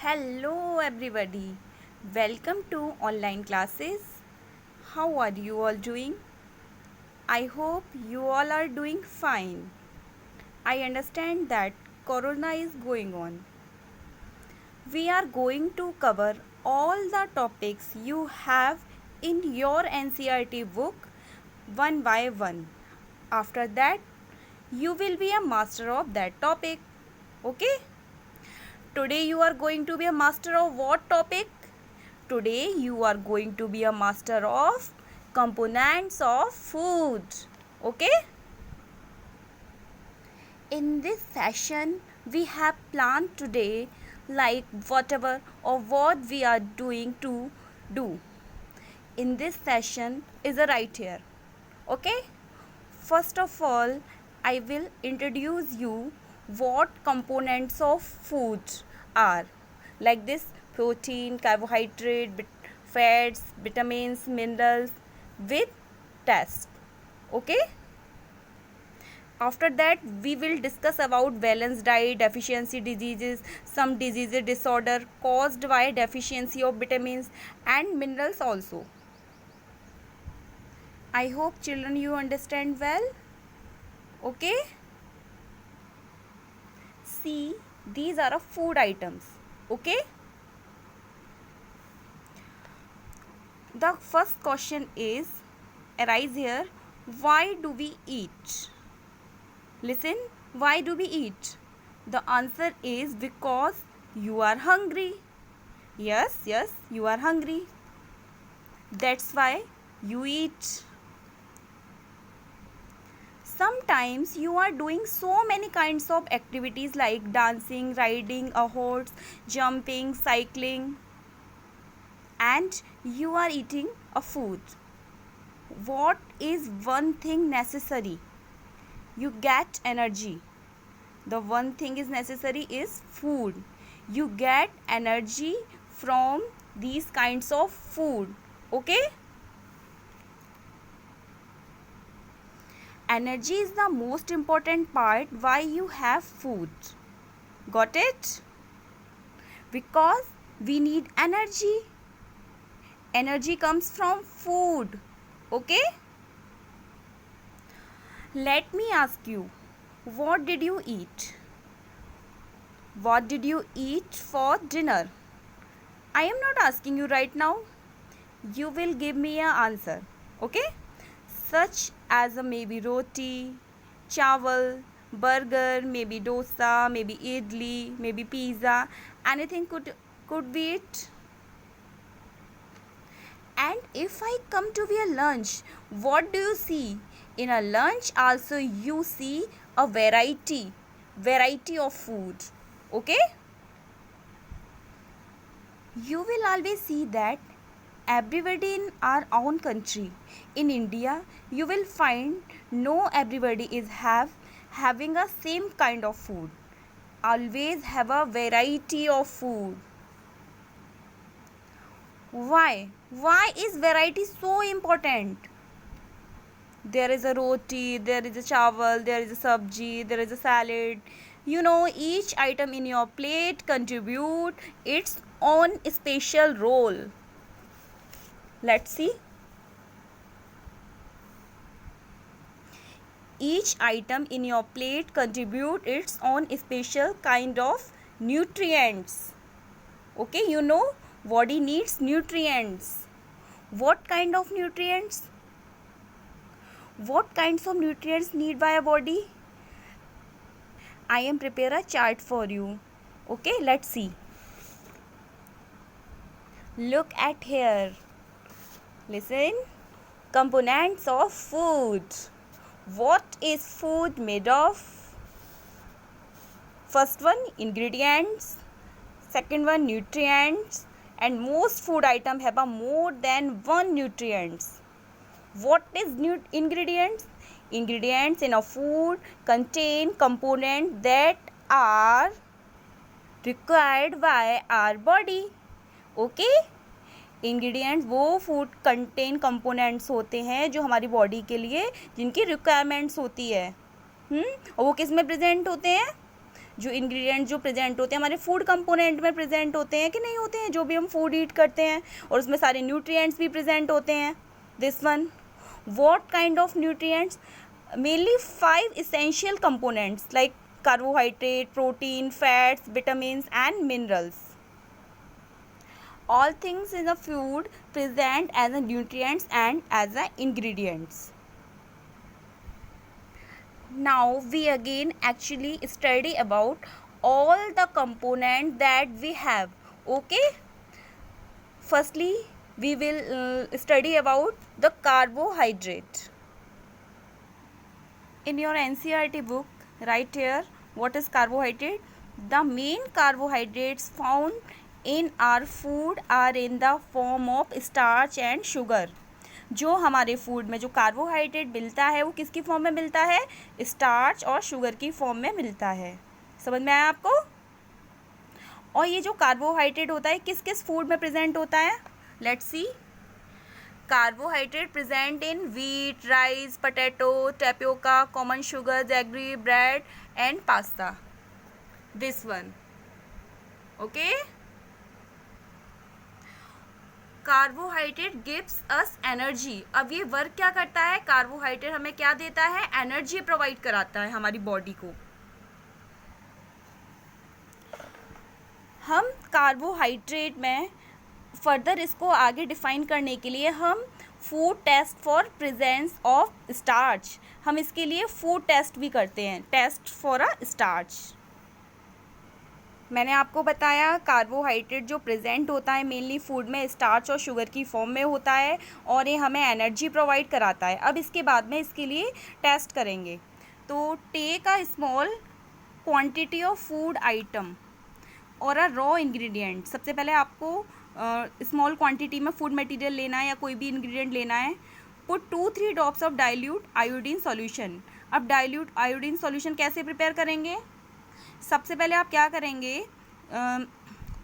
Hello everybody. Welcome to online classes. How are you all doing? I hope you all are doing fine. I understand that corona is going on. We are going to cover all the topics you have in your NCERT book one by one. After that, you will be a master of that topic. Okay? Today you are going to be a master of what topic? Today you are going to be a master of components of food. Okay? In this session we have planned today like whatever or what we are doing to do. In this session is a right here. Okay? First of all, I will introduce you what components of food are. Like this: protein, carbohydrate, fats, vitamins, minerals with test. Okay? After that, we will discuss about balanced diet, deficiency diseases, some diseases disorder caused by deficiency of vitamins and minerals also. I hope children you understand well. Okay? See, these are food items. Okay? The first question is arise here: why do we eat? Listen, why do we eat? The answer is because you are hungry. Yes, you are hungry. That's why you eat. Sometimes you are doing so many kinds of activities like dancing, riding a horse, jumping, cycling, and you are eating a food. What is one thing necessary? You get energy. The one thing is necessary is food. You get energy from these kinds of food. Okay? Energy is the most important part why you have food. Got it? Because we need energy. Energy comes from food. Okay? Let me ask you, what did you eat? What did you eat for dinner? I am not asking you right now. You will give me an answer. Okay? Such as maybe roti, chawal, burger, maybe dosa, maybe idli, maybe pizza. Anything could be it. And if I come to be a lunch, what do you see? In a lunch also you see a variety of food. Okay? You will always see that everybody in our own country, in India, you will find no everybody is having a same kind of food. Always have a variety of food. Why is variety so important? There is a roti, there is a chawal, there is a sabji, there is a salad. You know, each item in your plate contribute its own special role. Let's see. Each item in your plate contribute its own special kind of nutrients. Okay, you know, body needs nutrients. What kind of nutrients? What kinds of nutrients need by a body? I am prepare a chart for you. Okay, let's see. Look at here. Listen. Components of food. What is food made of? First one, ingredients. Second one, nutrients. And most food items have a more than one nutrients. What is ingredients? Ingredients in a food contain components that are required by our body. Okay? Ingredients वो food contain components होते हैं जो हमारी body के लिए जिनकी requirements होती है और वो किस में प्रेजेंट होते हैं? जो इंग्रेडिएंट जो प्रेजेंट होते हैं हमारे फूड कंपोनेंट में प्रेजेंट होते हैं कि नहीं होते हैं, जो भी हम फूड ईट करते हैं, और उसमें सारे न्यूट्रिएंट्स भी प्रेजेंट होते हैं. This one, what kind of nutrients? Mainly 5 essential components like carbohydrate, protein, fats, vitamins and minerals. All things in the food present as a nutrients and as a ingredients. Now we again actually study about all the components that we have. Okay, firstly we will study about the carbohydrate. In your NCERT book, write here what is carbohydrate. The main carbohydrates found in our food are in the form of starch and sugar. जो हमारे food में जो carbohydrate मिलता है वो किसकी form में मिलता है? स्टार्च और शुगर की फॉर्म में मिलता है. समझ में आया आपको? और ये जो कार्बोहाइड्रेट होता है किस किस फूड में प्रेजेंट होता है? Let's C. Carbohydrate present in wheat, rice, potato, tapioca, common sugar, jaggery, bread and pasta. This one. Okay? Carbohydrate gives us energy. अब ये वर्क क्या करता है? कार्बोहाइड्रेट हमें क्या देता है? एनर्जी प्रोवाइड कराता है हमारी बॉडी को. हम कार्बोहाइड्रेट में फर्दर इसको आगे डिफाइन करने के लिए हम food test for presence of starch, हम इसके लिए फूड टेस्ट भी करते हैं. Test for a starch. मैंने आपको बताया कार्बोहाइड्रेट जो प्रेजेंट होता है मेनली फूड में स्टार्च और शुगर की फॉर्म में होता है और ये हमें एनर्जी प्रोवाइड कराता है. अब इसके बाद में इसके लिए टेस्ट करेंगे. तो take a small quantity of food item और अ रॉ इंग्रेडिएंट. सबसे पहले आपको स्मॉल क्वांटिटी में फूड मटेरियल लेना है या कोई भी इंग्रेडिएंट लेना है. Put 2-3 drops of dilute iodine solution. अब डाइल्यूट आयोडीन सॉल्यूशन कैसे प्रिपेयर करेंगे? सबसे पहले आप क्या करेंगे,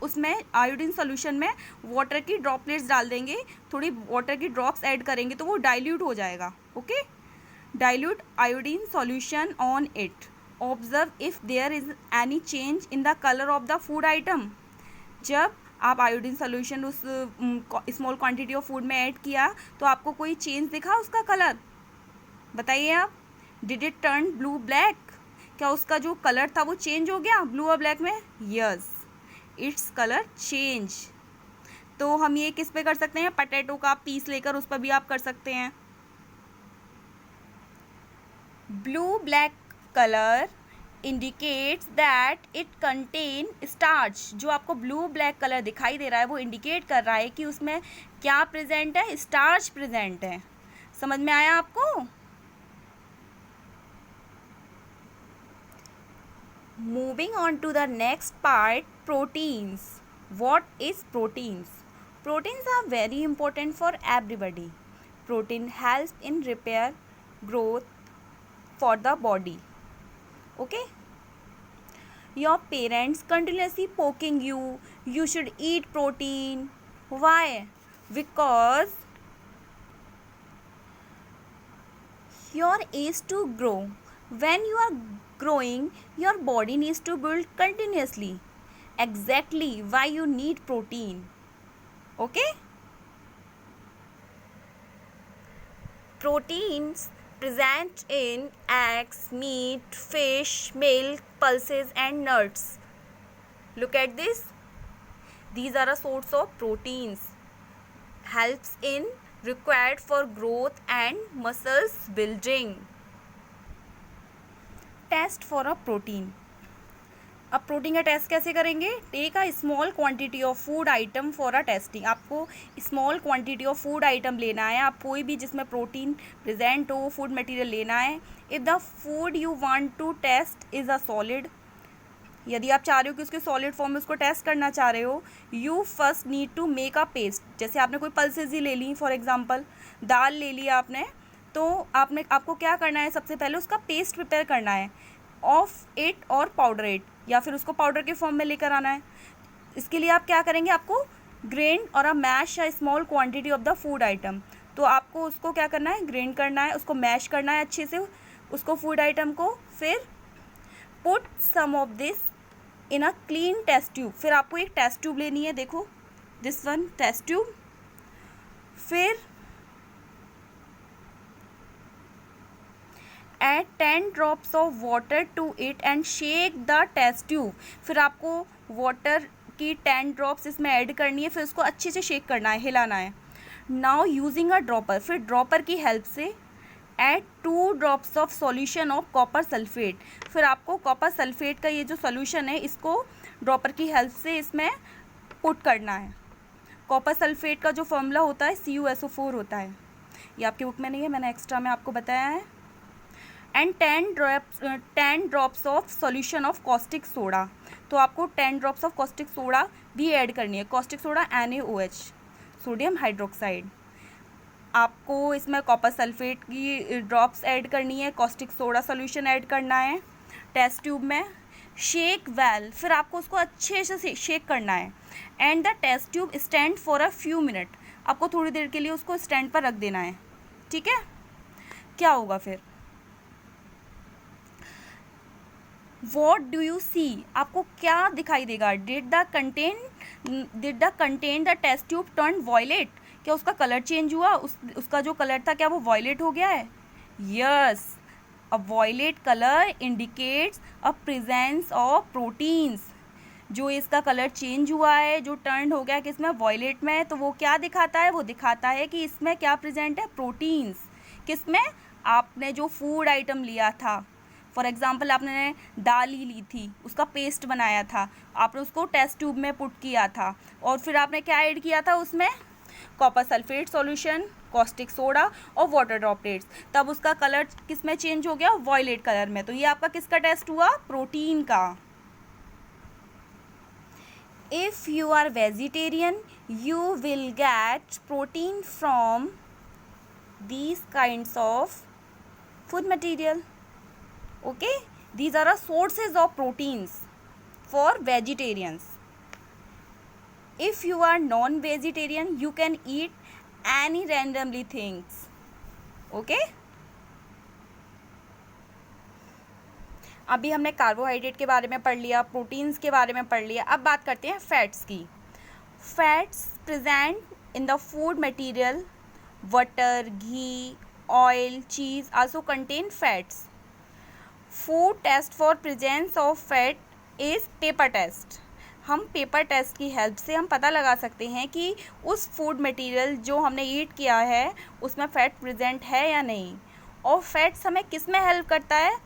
उसमें आयोडीन सॉल्यूशन में वाटर की ड्रॉपलेट्स डाल देंगे, थोड़ी वाटर की ड्रॉप्स ऐड करेंगे तो वो डाइल्यूट हो जाएगा. Okay, dilute iodine solution on it. Observe if there is any change in the colour of the food item. जब आप आयोडीन सोल्यूशन उस स्मॉल क्वांटिटी ऑफ फूड में ऐड किया तो आपको कोई चेंज दिखा उसका कलर? बताइए आप. Did it turn blue black? क्या उसका जो कलर था वो चेंज हो गया ब्लू और ब्लैक में? Yes, its colour change. तो हम ये किस पे कर सकते हैं? पोटैटो का पीस लेकर उस पर भी आप कर सकते हैं. Blue black colour indicates that it contain starch. जो आपको ब्लू ब्लैक कलर दिखाई दे रहा है वो इंडिकेट कर रहा है कि उसमें क्या प्रेजेंट है? स्टार्च प्रेजेंट है. समझ में आया आपको? Moving on to the next part, proteins. What is proteins? Proteins are very important for everybody. Protein help in repair growth for the body. Okay, your parents continuously poking you should eat protein. Why? Because your age to grow. When you are growing, your body needs to build continuously. Exactly why you need protein. Okay, proteins present in eggs, meat, fish, milk, pulses and nuts. Look at this. These are a source of proteins. Helps in required for growth and muscles building. Test for a protein. अब protein का test कैसे करेंगे? Take a small quantity of food item for a testing. आपको small quantity of food item लेना है. आप कोई भी जिसमें प्रोटीन प्रेजेंट हो फूड मटेरियल लेना है. If the food you want to test is a solid, यदि आप चाह रहे हो कि उसके सॉलिड फॉर्म में उसको टेस्ट करना चाह रहे हो, you first need to make a paste. जैसे आपने कोई पल्सेज ही ले ली, फॉर एग्जांपल दाल ले लिया आपने, तो आपको क्या करना है? सबसे पहले उसका पेस्ट प्रिपेयर करना है ऑफ इट और पाउडर इट, या फिर उसको पाउडर के फॉर्म में लेकर आना है. इसके लिए आप क्या करेंगे? आपको ग्रेन और a mash a small quantity of the food item. तो आपको उसको क्या करना है? ग्रेन करना है, उसको मैश करना है अच्छे से उसको फूड आइटम को. फिर put some of this in a clean test tube. फिर आपको एक टेस्ट ट्यूब लेनी है, देखो दिस वन टेस्ट ट्यूब। फिर add 10 drops of water to it and shake the test tube। फिर आपको वाटर की 10 ड्रॉप्स इसमें ऐड करनी है, फिर उसको अच्छे से शेक करना है, हिलाना है। नाउ यूजिंग अ ड्रॉपर, फिर ड्रॉपर की हेल्प से add 2 drops of solution of copper sulphate. फिर आपको कॉपर सल्फेट का ये जो सॉल्यूशन है इसको ड्रॉपर की हेल्प से इसमें पुट करना है। कॉपर सल्फेट का जो फॉर्मूला होता है CuSO4 होता है, ये आपकी बुक में नहीं है, मैंने एक्स्ट्रा में आपको बताया है। And 10 drops of solution of caustic soda. तो आपको 10 ड्रॉप्स ऑफ कॉस्टिक सोडा भी ऐड करनी है। Caustic soda NaOH, sodium hydroxide. आपको इसमें कॉपर सल्फेट की ड्रॉप्स ऐड करनी है, कॉस्टिक सोडा सॉल्यूशन ऐड करना है टेस्ट ट्यूब में। शेक वेल, फिर आपको उसको अच्छे से शेक करना है। And the test tube stand for a few minute, आपको थोड़ी देर के लिए उसको स्टैंड पर रख देना है। ठीक है, क्या होगा फिर? वॉट डू यू सी, आपको क्या दिखाई देगा? Did the content the test tube turn violet, क्या उसका कलर चेंज हुआ? उसका जो कलर था क्या वो वॉयलेट हो गया है? Yes, a violet colour indicates a presence of proteins. जो इसका कलर चेंज हुआ है, जो टर्न हो गया किसमें, वॉयलेट में, तो वो क्या दिखाता है? वो दिखाता है कि इसमें क्या प्रेजेंट है? प्रोटीन्स। किसमें? आपने जो फूड आइटम लिया था, फॉर एग्जाम्पल आपने दाल ही ली थी, उसका पेस्ट बनाया था, आपने उसको टेस्ट ट्यूब में पुट किया था, और फिर आपने क्या ऐड किया था उसमें? Copper sulphate solution, caustic soda और वाटर ड्रॉपलेट्स। तब उसका कलर किस में चेंज हो गया? वॉयलेट कलर में। तो ये आपका किसका टेस्ट हुआ? प्रोटीन का। If you are vegetarian you will get protein from these kinds of food material. Okay, these are the sources of proteins for vegetarians. If you are non-vegetarian you can eat any randomly things. Okay, अभी हमने carbohydrate के बारे में पढ़ लिया, proteins के बारे में पढ़ लिया। अब बात करते हैं फैट्स की। Fats present in the food material butter, ghee, oil, cheese also contain fats. Food test for presence of fat is paper test. हम पेपर टेस्ट की हेल्प से हम पता लगा सकते हैं कि उस फूड मटेरियल जो हमने ईट किया है उसमें फ़ैट प्रेजेंट है या नहीं। और फैट्स हमें किस में हेल्प करता है?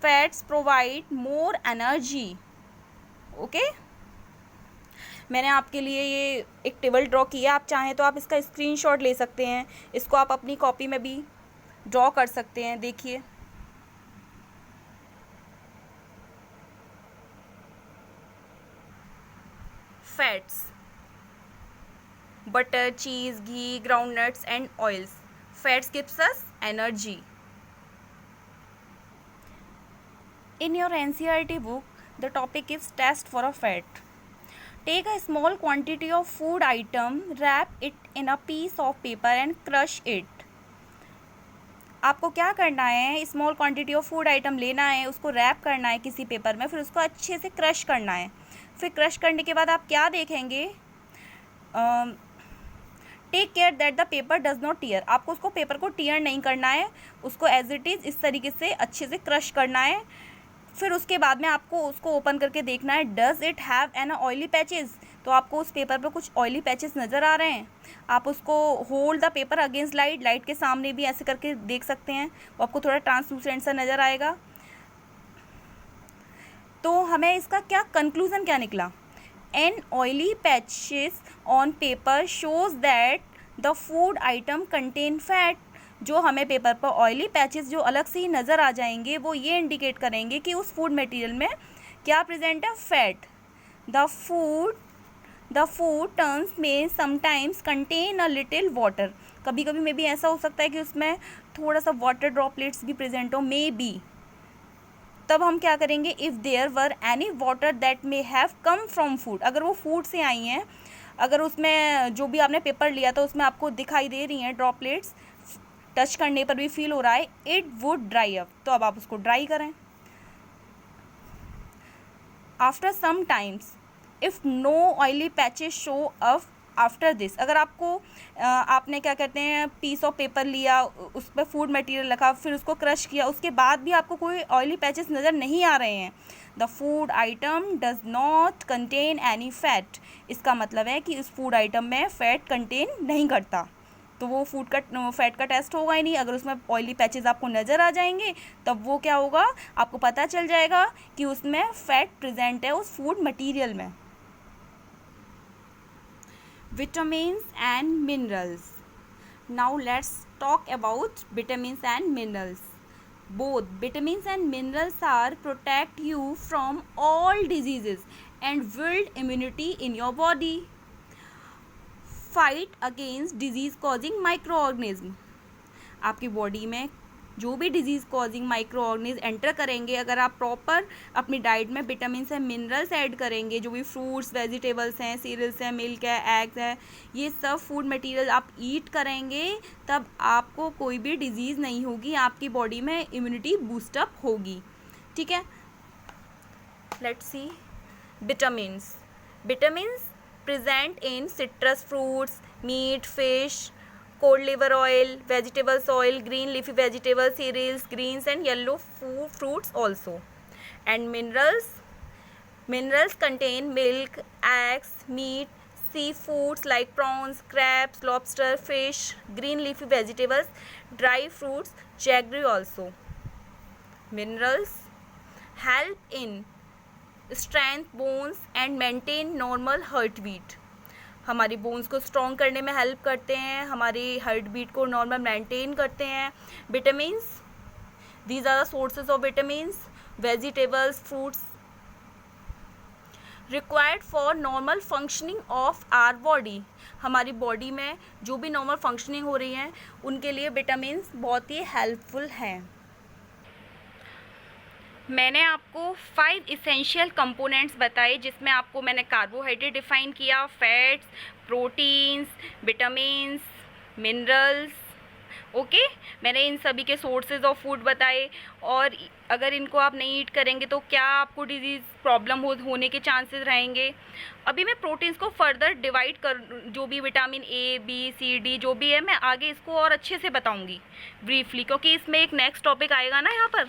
Fats provide more energy. Okay, मैंने आपके लिए ये एक टेबल ड्रॉ किया, आप चाहें तो आप इसका स्क्रीनशॉट ले सकते हैं, इसको आप अपनी कॉपी में भी ड्रॉ कर सकते हैं। देखिए, fats, butter, cheese, ghee, groundnuts and oils. Fats gives us energy. In your NCERT book, the topic is test for a fat. Take a small quantity of food item, wrap it in a piece of paper and crush it. आपको क्या करना है? Small quantity of food item लेना है, उसको rap करना है किसी पेपर में, फिर उसको अच्छे से क्रश करना है। फिर क्रश करने के बाद आप क्या देखेंगे? Take care that the paper does not tear. आपको उसको पेपर को टीयर नहीं करना है, उसको एज इट इज़ इस तरीके से अच्छे से क्रश करना है। फिर उसके बाद में आपको उसको ओपन करके देखना है, does it have an oily patches. तो आपको उस पेपर पर कुछ ऑयली पैचेस नज़र आ रहे हैं। आप उसको hold the paper against light, light के सामने भी ऐसे करके देख सकते हैं, वो आपको थोड़ा ट्रांसलूसेंट सा नज़र आएगा। तो हमें इसका क्या कंक्लूजन क्या निकला? An oily patches on paper shows that the food item contain fat. जो हमें पेपर पर ऑयली पैचेस जो अलग से ही नज़र आ जाएंगे वो ये इंडिकेट करेंगे कि उस फूड मटेरियल में क्या प्रेजेंट है? फैट। द फूड टर्न्स में sometimes contain a little water. कभी कभी में भी ऐसा हो सकता है कि उसमें थोड़ा सा वाटर ड्रॉपलेट्स भी प्रेजेंट हो, मे बी। तब हम क्या करेंगे? If there were any water that may have come from food, अगर वो फूड से आई हैं, अगर उसमें जो भी आपने पेपर लिया था उसमें आपको दिखाई दे रही हैं ड्रॉपलेट्स, टच करने पर भी फील हो रहा है, इट वुड ड्राई अप। तो अब आप उसको ड्राई करें। After some times if no oily patches show up after this, अगर आपको आपने क्या कहते हैं पीस ऑफ पेपर लिया, उस पर फूड मटेरियल रखा, फिर उसको क्रश किया, उसके बाद भी आपको कोई ऑयली पैचेस नज़र नहीं आ रहे हैं, the food item does not contain any fat, इसका मतलब है कि उस फूड आइटम में फ़ैट कंटेन नहीं करता, तो वो फैट का टेस्ट होगा ही नहीं। अगर उसमें ऑयली पैचेस आपको नज़र आ जाएंगे तब वो क्या होगा, आपको पता चल जाएगा कि उसमें फ़ैट प्रेजेंट है उस फूड मटेरियल में। Vitamins and minerals. Now let's talk about vitamins and minerals. Both vitamins and minerals are protect you from all diseases and build immunity in your body. Fight against disease causing microorganism. आपकी body में जो भी disease causing micro organism enter करेंगे, अगर आप proper अपनी diet में vitamin and minerals add करेंगे, जो भी फ्रूट्स वेजिटेबल्स हैं, सीरियल्स हैं, मिल्क है, एग्स है, ये सब फूड मटेरियल आप ईट करेंगे, तब आपको कोई भी डिजीज़ नहीं होगी, आपकी बॉडी में इम्यूनिटी बूस्टअप होगी। ठीक है, let's see vitamins. Vitamins present in citrus fruits, meat, fish, cold liver oil, vegetables oil, green leafy vegetables, cereals, greens and yellow fruits also. And minerals contain milk, eggs, meat, seafoods like prawns, crabs, lobster, fish, green leafy vegetables, dry fruits, jaggery also. Minerals help in strength bones and maintain normal heartbeat. हमारी bones को strong करने में help करते हैं, हमारी heart beat को normal maintain करते हैं। Vitamins, these are the sources of vitamins, vegetables, fruits required for normal functioning of our body. हमारी बॉडी में जो भी नॉर्मल फंक्शनिंग हो रही है उनके लिए विटामिन्स बहुत ही हेल्पफुल हैं। मैंने आपको 5 इसेंशियल कंपोनेंट्स बताए, जिसमें आपको मैंने कार्बोहाइड्रेट डिफाइन किया, fats, proteins, vitamins, minerals. Okay, मैंने इन सभी के सोर्सेज ऑफ फूड बताए, और अगर इनको आप नहीं ईट करेंगे तो क्या आपको डिजीज़ प्रॉब्लम होने के चांसेस रहेंगे। अभी मैं प्रोटीन्स को फर्दर डिवाइड कर, जो भी vitamin A, B, C, D जो भी है, मैं आगे इसको और अच्छे से बताऊंगी ब्रीफली, क्योंकि इसमें एक नेक्स्ट टॉपिक आएगा ना यहाँ पर,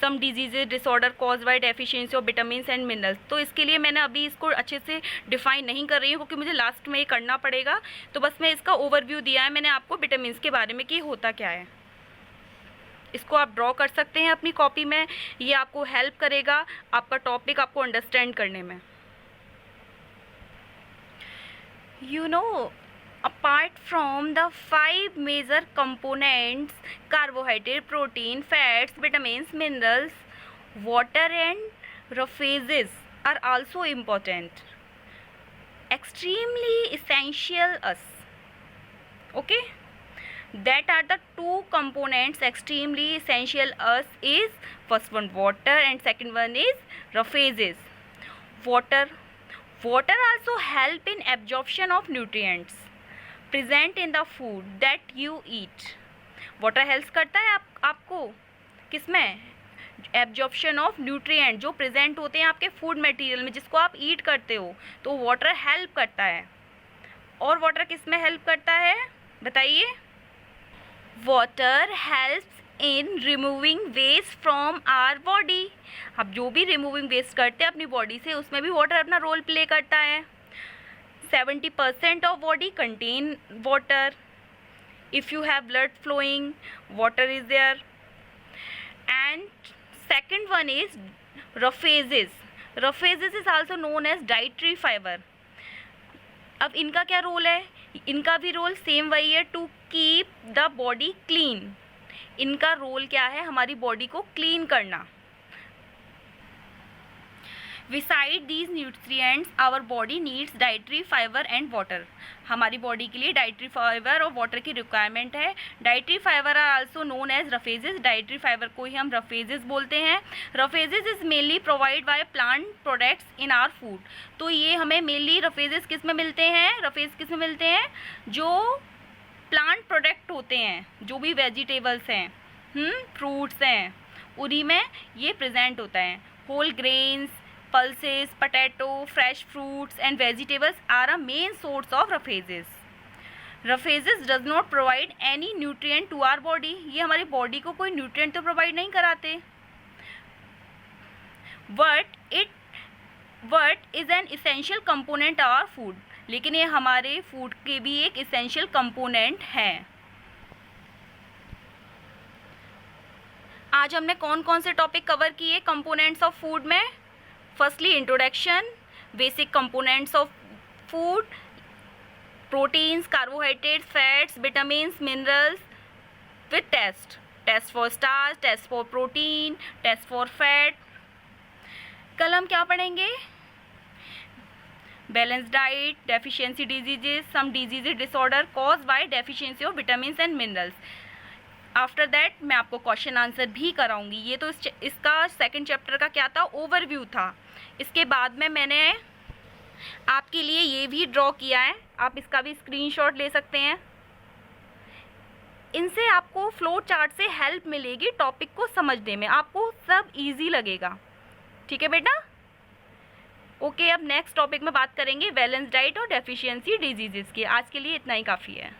some diseases disorder cause by deficiency of vitamins and minerals. तो इसके लिए मैंने अभी इसको अच्छे से डिफाइन नहीं कर रही हूँ, क्योंकि मुझे लास्ट में ये करना पड़ेगा। तो बस मैं इसका ओवरव्यू दिया है मैंने आपको विटामिन्स के बारे में कि होता क्या है। इसको आप ड्रॉ कर सकते हैं अपनी कॉपी में, ये आपको हेल्प करेगा आपका टॉपिक आपको अंडरस्टैंड करने में। You know, apart from the 5 major components carbohydrate, protein, fats, vitamins, minerals, water and roughages are also important, extremely essential us. Okay, that are the 2 components extremely essential us is first one water and second one is roughages. Water also help in absorption of nutrients present in the food that you eat. Water help करता है आपको किसमें, absorption of nutrient जो present होते हैं आपके food material में जिसको आप ईट करते हो, तो वाटर हेल्प करता है। और वाटर किस में हेल्प करता है बताइए? Water helps in removing waste from our body. आप जो भी रिमूविंग वेस्ट करते हैं अपनी बॉडी से, उसमें भी वाटर अपना रोल प्ले करता है। 70% of body contain water. If you have blood flowing, water is there. And second one is roughages. Roughages is also known as dietary fiber. अब इनका क्या रोल है? इनका भी रोल सेम वही है, to keep the body clean. इनका role क्या है? हमारी बॉडी को क्लीन करना। Beside these nutrients, our body needs dietary fiber and water. हमारी बॉडी के लिए डाइटरी फाइबर और वाटर की रिक्वायरमेंट है। Dietary fibre are also known as roughages. Dietary fibre को ही हम रफेजेस बोलते हैं। Roughages is mainly provide by plant products in our food. तो ये हमें मेनली रफेजेस किस में मिलते हैं? रफेज किस में मिलते हैं? जो प्लांट प्रोडक्ट होते हैं, जो भी वेजिटेबल्स हैं, फ्रूट्स हैं, उरी में ये प्रेजेंट होता है। Whole grains, pulses, potato, fresh fruits and vegetables are a main source of roughages. Roughages does not provide any nutrient to our body. ये हमारी बॉडी को कोई न्यूट्रिएंट तो प्रोवाइड नहीं कराते, but is an essential component of our food. लेकिन ये हमारे फूड के भी एक इसेंशियल कंपोनेंट है। आज हमने कौन कौन से टॉपिक कवर किए कंपोनेंट्स ऑफ फूड में? Firstly introduction, basic components of food, proteins, carbohydrates, fats, vitamins, minerals with test for starch, test for protein, test for fat. कल हम क्या पढ़ेंगे? Balance diet, deficiency diseases, some diseases disorder cause by deficiency of vitamins and minerals. After that मैं आपको question answer भी कराऊंगी। ये तो इसका सेकंड चैप्टर का क्या था, ओवरव्यू था। इसके बाद में मैंने आपके लिए ये भी ड्रॉ किया है, आप इसका भी स्क्रीनशॉट ले सकते हैं। इनसे आपको फ्लो चार्ट से हेल्प मिलेगी टॉपिक को समझने में, आपको सब इजी लगेगा। ठीक है बेटा? ओके, अब नेक्स्ट टॉपिक में बात करेंगे बैलेंस डाइट और डेफिशिएंसी डिजीजेस की। आज के लिए इतना ही काफ़ी है।